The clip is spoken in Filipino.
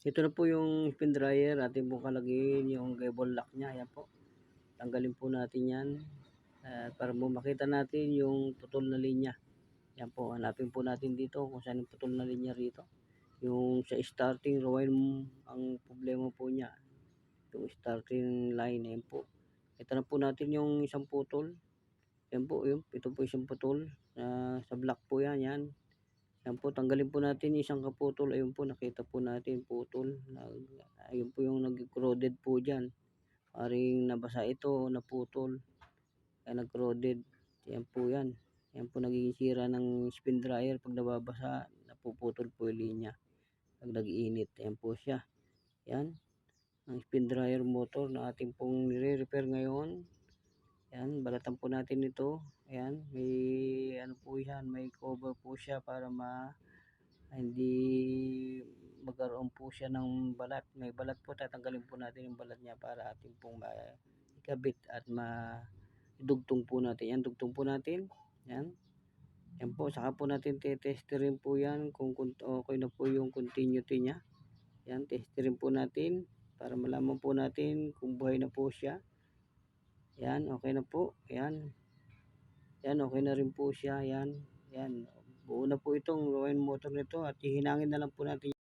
Ito na po yung spin dryer, ating pong kalagin yung cable lock niya. Ayan po. Tanggalin po natin yan. Para mo makita natin yung putol na linya. Yan po, hanapin po natin dito kung saan yung putol na linya rito. Yung sa starting rewind, ang problema po niya. Yung starting line, yan po. Ito na po natin yung isang putol. Yan po, ito po isang putol. Sa block po yan, yan. Yan po, tanggalin po natin isang kaputol. Ayun po, nakita po natin putol. Ayun po yung nag-corroded po dyan. Paring nabasa ito, naputol. Kaya nag-corroded. Yan po yan. Yan po nagiging sira ng spin dryer. Pag nababasa, napuputol po yung linya. Pag nag-iinit, yan po siya. Yan. Ang spin dryer motor na ating pong nire-repair ngayon. Yan, balatan po natin ito. Ayan, may ano po yan, may cover po siya para hindi magkaroon po siya ng balat. May balat po, tatanggalin po natin yung balat niya para ating pong ikabit at idugtong po natin. Yan, dugtong po natin. Yan. Yan po, saka po natin testerin po yan kung okay na po yung continuity niya. Yan, testerin po natin para malaman po natin kung buhay na po siya. Yan, okay na po. Yan. Yan, okay na rin po siya. Yan. Yan. Buo na po itong rewind motor nito at hihinangin na lang po natin.